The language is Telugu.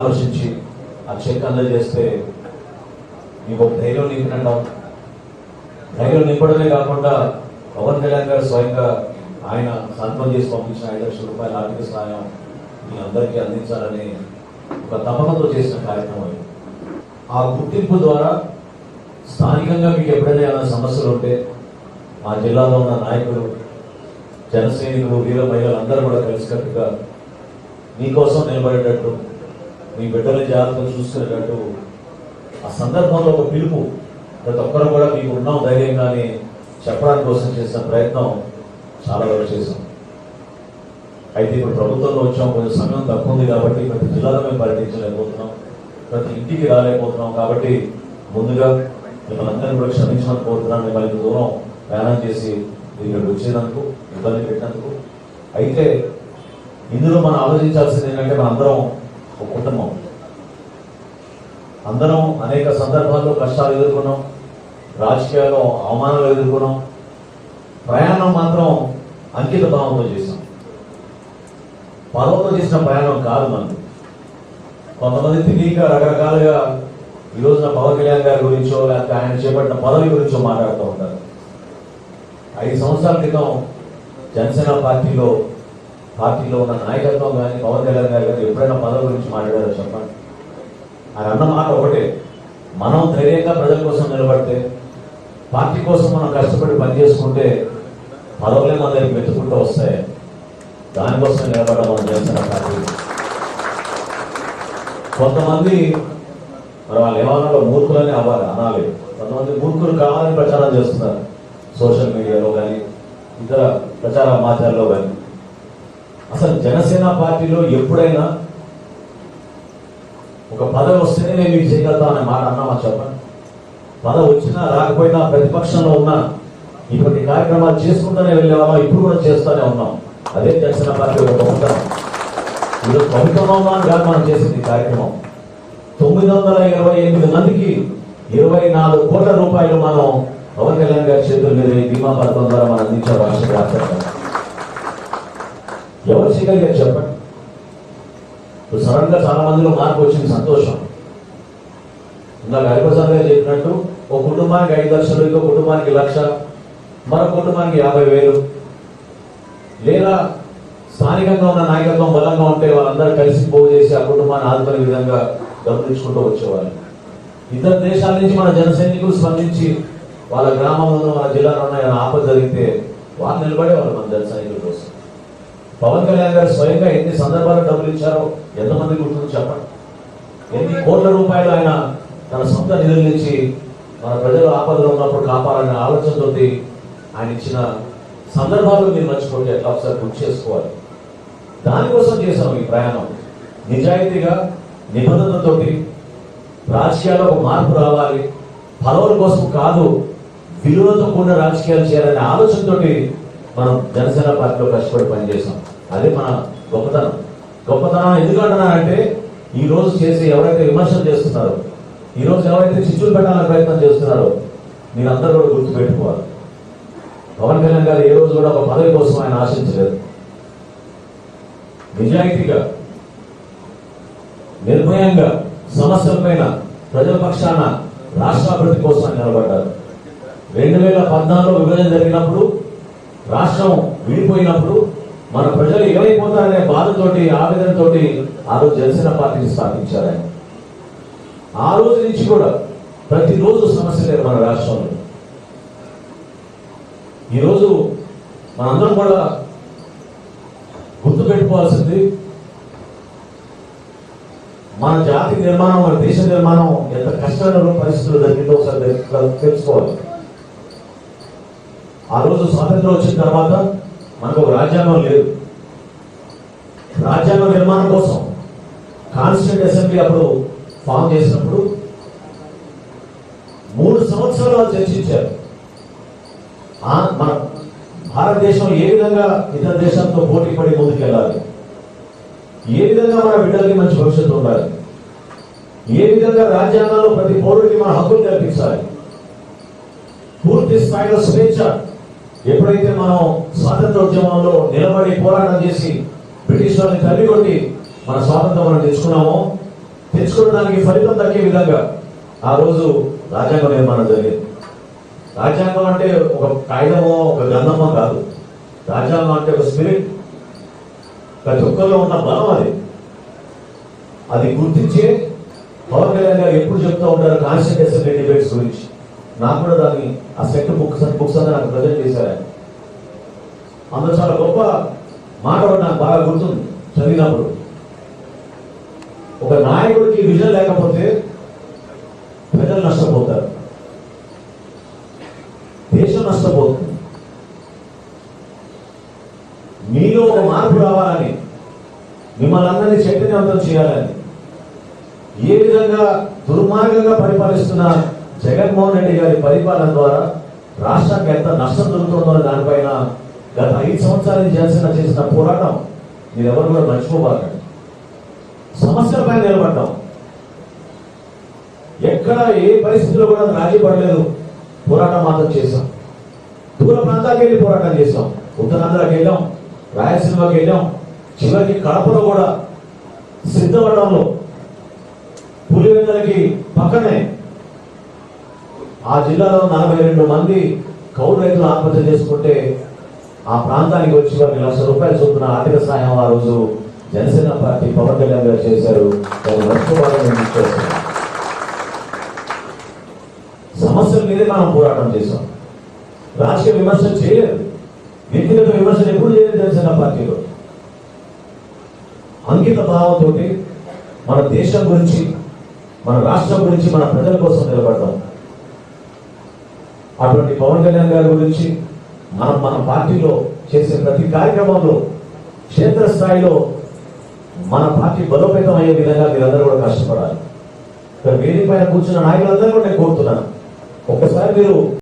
ఆలోచించి ఆ చెక్ అందజేస్తే మీకు ఒక ధైర్యం నింపినట్టు. ధైర్యం నింపడమే కాకుండా పవన్ కళ్యాణ్ గారు స్వయంగా ఆయన సంతకం చేసి పంపించిన 5 లక్షల రూపాయల ఆర్థిక సహాయం మీ అందరికీ అందించాలని ఒక తపనతో చేసిన కార్యక్రమం. ఆ గుర్తింపు ద్వారా స్థానికంగా మీకు ఎప్పుడైనా ఏమైనా సమస్యలు ఉంటే మా జిల్లాలో ఉన్న నాయకులు, జన సైనికులు, వీర మహిళలు అందరూ కూడా కలిసికట్టుగా మీకోసం నిలబడేటట్టు, మీ బిడ్డల జాగ్రత్తలు చూసుకునేటట్టు ఆ సందర్భంలో ఒక పిలుపు ప్రతి ఒక్కరు కూడా మీకు ఉన్నాం ధైర్యంగానే చెప్పడానికి కోసం చేసిన ప్రయత్నం చాలా వరకు చేశాం. అయితే ఇప్పుడు ప్రభుత్వంలో వచ్చాం, కొంచెం సమయం తక్కువ ఉంది కాబట్టి ప్రతి జిల్లాలో మేము పర్యటించలేకపోతున్నాం, ప్రతి ఇంటికి రాలేకపోతున్నాం. కాబట్టి ముందుగా మిమ్మల్ని అందరినీ కూడా క్షమించమని కోరుతున్నాను. మిమ్మల్ని దూరం ప్రయాణం చేసి ఇక్కడికి వచ్చేందుకు, ఇబ్బంది పెట్టినందుకు. అయితే ఇందులో మనం ఆలోచించాల్సింది ఏంటంటే మనందరం ఒక కుటుంబం, అందరం అనేక సందర్భాల్లో కష్టాలు ఎదుర్కొన్నాం, రాజకీయాల్లో అవమానాలు ఎదుర్కొన్నాం. ప్రయాణం మాత్రం అంకిత భావంతో చేశాం. పదవుతో చేసిన ప్రయాణం కాదు మనది. కొంతమంది తెలియక రకరకాలుగా ఈ రోజున పవన్ కళ్యాణ్ గారి గురించో లేకపోతే ఆయన చేపట్టిన పదవి గురించో మాట్లాడుతూ ఉంటారు. 5 సంవత్సరాల క్రితం జనసేన పార్టీలో ఉన్న నాయకత్వం కానీ పవన్ కళ్యాణ్ గారు కానీ ఎప్పుడైనా పదవి గురించి మాట్లాడారో చెప్పండి. ఆయన అన్న మాట ఒకటే, మనం ధైర్యంగా ప్రజల కోసం నిలబడితే, పార్టీ కోసం మనం కష్టపడి పనిచేసుకుంటే పదవులే మన దగ్గరికి వెతుకుంటూ వస్తాయి. దానికోసం నిలబడ్డ మన జనసేన పార్టీ. కొంతమంది మరి వాళ్ళు ఏమన్నా మూర్ఖులని అనాలి. కొంతమంది మూర్ఖులు కావాలని ప్రచారం చేస్తున్నారు సోషల్ మీడియాలో కానీ ఇతర ప్రచార మాధ్యమాల్లో కానీ. అసలు జనసేన పార్టీలో ఎప్పుడైనా ఒక పదవి వస్తేనే నేను మీకు చేయగలుగుతా అనే మాట అన్నామా చెప్పండి? పదవి వచ్చినా రాకపోయినా ప్రతిపక్షంలో ఉన్నా ఇటువంటి కార్యక్రమాలు చేసుకుంటూనే వెళ్ళేవాళ్ళం, ఇప్పుడు కూడా చేస్తూనే ఉన్నాం. అదే జనసేన పార్టీ ఒక గొప్పతనం. ఈరోజు ప్రభుత్వంలో ఉన్నాను కాదు మనం చేసింది ఈ కార్యక్రమం. 928 మందికి 24 కోట్ల రూపాయలు మనం పవన్ కళ్యాణ్ గారి చేతుల మీద ఈ బీమా పథకం ద్వారా మనం అందించారు రాష్ట్ర వ్యాప్తంగా. ఎవరు చేయగలిగారు చెప్పండి? సడన్ గా చాలా మందిలో మార్పు వచ్చింది, సంతోషం. ఇందాక హరిప్రసాద్ గారు చెప్పినట్టు ఒక కుటుంబానికి 5 లక్షలు, ఇంకో కుటుంబానికి 1 లక్ష, మరో కుటుంబానికి 50,000, లేదా స్థానికంగా ఉన్న నాయకత్వం బలంగా ఉంటే వాళ్ళందరూ కలిసి పోగు చేసి ఆ కుటుంబాన్ని ఆదుకునే విధంగా గమనించుకుంటూ వచ్చేవాళ్ళు. ఇతర దేశాల నుంచి మన జన సైనికులు స్పందించి వాళ్ళ గ్రామంలో మన జిల్లాలో ఉన్న ఆపద జరిగితే వాళ్ళు నిలబడేవాళ్ళు మన జన సైనికుల కోసం. పవన్ కళ్యాణ్ గారు స్వయంగా ఎన్ని సందర్భాలు డబ్బులు ఇచ్చారో ఎంతమంది గుర్తుందో చెప్పండి. ఎన్ని కోట్ల రూపాయలు ఆయన తన సొంత నిధుల నుంచి మన ప్రజలు ఆపదలో ఉన్నప్పుడు కాపాలనే ఆలోచనతో ఆయన ఇచ్చిన సందర్భాలు మీరు మర్చిపోతే ఎట్లా ఒకసారి గుర్తు చేసుకోవాలి. దానికోసం చేశాం ఈ ప్రయాణం. నిజాయితీగా, నిబంధనతోటి రాజకీయాల్లో ఒక మార్పు రావాలి, పదవుల కోసం కాదు, విలువలతో కూడిన రాజకీయాలు చేయాలనే ఆలోచనతో మనం జనసేన పార్టీలో కష్టపడి పనిచేసాం. అదే మన గొప్పతనం. గొప్పతనం ఎందుకంటున్నారంటే ఈ రోజు చేసి ఎవరైతే విమర్శలు చేస్తున్నారో, ఈ రోజు ఎవరైతే చిచ్చులు పెట్టాలని ప్రయత్నం చేస్తున్నారో మీరందరూ కూడా గుర్తు పెట్టుకోవాలి. పవన్ కళ్యాణ్ గారు ఏ రోజు కూడా ఒక పదవి కోసం ఆయన ఆశించలేదు. నిజాయితీగా, నిర్భయంగా సమస్యలపైన ప్రజల పక్షాన రాష్ట్ర అభివృద్ధి కోసం నిలబడ్డారు. 2014లో విభజన జరిగినప్పుడు, రాష్ట్రం విడిపోయినప్పుడు మన ప్రజలు ఏమైపోతారనే బాధతోటి, ఆవేదనతోటి ఆ రోజు జనసేన పార్టీని స్థాపించారు ఆయన. ఆ రోజు నుంచి కూడా ప్రతిరోజు సమస్య లేదు మన రాష్ట్రంలో. ఈరోజు మనందరం కూడా గుర్తు పెట్టుకోవాల్సింది, మన జాతి నిర్మాణం, మన దేశ నిర్మాణం ఎంత కష్టమైన పరిస్థితులు జరిగిందో ఒకసారి తెలుసుకోవాలి. ఆ రోజు స్వాతంత్రం వచ్చిన తర్వాత మనకు ఒక రాజ్యాంగం లేదు. రాజ్యాంగ నిర్మాణం కోసం కాన్స్టిట్యూంట్ అసెంబ్లీ అప్పుడు ఫామ్ చేసినప్పుడు 3 సంవత్సరాలు చర్చించారు. మన భారతదేశం ఏ విధంగా ఇతర దేశాలతో పోటీ పడి ముందుకెళ్ళాలి, ఏ విధంగా మన బిడ్డలకి మంచి భవిష్యత్తు ఉండాలి, ఏ విధంగా రాజ్యాంగంలో ప్రతి పౌరుడికి మన హక్కులు కల్పించాలి, పూర్తి స్థాయిలో స్వేచ్ఛ. ఎప్పుడైతే మనం స్వాతంత్రోద్యమంలో నిలబడి పోరాటం చేసి బ్రిటిష్ వాళ్ళని తల్లికొట్టి మన స్వాతంత్రం మనం తెచ్చుకున్నామో తెచ్చుకోవడానికి ఫలితం దక్కే విధంగా ఆ రోజు రాజ్యాంగ నిర్మాణం జరిగింది. రాజ్యాంగం అంటే ఒక కాగితమో ఒక గ్రంథమో కాదు. రాజ్యాంగం అంటే ఒక స్పిరిట్, ప్రతి ఒక్కరిలో ఉన్న బలం అది. అది గుర్తించే పవన్ కళ్యాణ్ గారు ఎప్పుడు చెప్తూ ఉంటారు కాన్స్టిట్యూంట్ అసెంబ్లీ డిబేట్స్ గురించి. నాకు కూడా దాన్ని ఆ సెట్ బుక్స్ అంతా నాకు ప్రజెంట్ చేశారు ఆయన. అందులో చాలా గొప్ప మాట నాకు బాగా గుర్తుంది చదివినప్పుడు. ఒక నాయకుడికి విజన్ లేకపోతే ప్రజలు నష్టపోతారు, దేశం నష్టపోతుంది. మీలో ఒక మార్పు రావాలని, మిమ్మల్ని అందరినీ చైతన్యవంతం చేయాలని, ఏ విధంగా దుర్మార్గంగా పరిపాలిస్తున్న జగన్మోహన్ రెడ్డి గారి పరిపాలన ద్వారా రాష్ట్రానికి ఎంత నష్టం జరుగుతుందో దానిపైన గత 5 సంవత్సరాల జనసేన చేసిన పోరాటం మీరు ఎవరు కూడా మర్చిపోబాకండి. సమస్యలపై నిలబడ్డాం. ఎక్కడ ఏ పరిస్థితిలో కూడా రాజీ పడలేదు. పోరాటం మాత్రం చేశాం. దూర ప్రాంతాలకు వెళ్ళి పోరాటం చేశాం. ఉత్తరాంధ్రకి వెళ్ళాం, రాయలసీమకి వెళ్ళాం, చివరికి కడపలో కూడా సిద్ధపడడంలో పులివెందులకి పక్కనే ఆ జిల్లాలో 42 మంది కౌలు రైతులు ఆత్మహత్య చేసుకుంటే ఆ ప్రాంతానికి వచ్చి వారికి ₹1,00,000 చొప్పున ఆర్థిక సహాయం ఆ రోజు జనసేన పార్టీ పవన్ కళ్యాణ్ గారు చేశారు. దాన్ని మర్చిపోవాలని చేశారు. సమస్యల మీదే మనం పోరాటం చేశాం. రాజకీయ విమర్శలు చేయలేదు, వ్యక్తిగత విమర్శలు ఎప్పుడు చేయలేదు. జనసేన పార్టీలో అంకిత భావంతో మన దేశం గురించి, మన రాష్ట్రం గురించి, మన ప్రజల కోసం నిలబడ్డాం. అటువంటి పవన్ కళ్యాణ్ గారి గురించి మన పార్టీలో చేసే ప్రతి కార్యక్రమంలో క్షేత్రస్థాయిలో మన పార్టీ బలోపేతం అయ్యే విధంగా మీరందరూ కూడా కష్టపడాలి. వేదిక పైన కూర్చున్న నాయకులందరూ కూడా నేను కోరుతున్నాను, ఒక్కసారి మీరు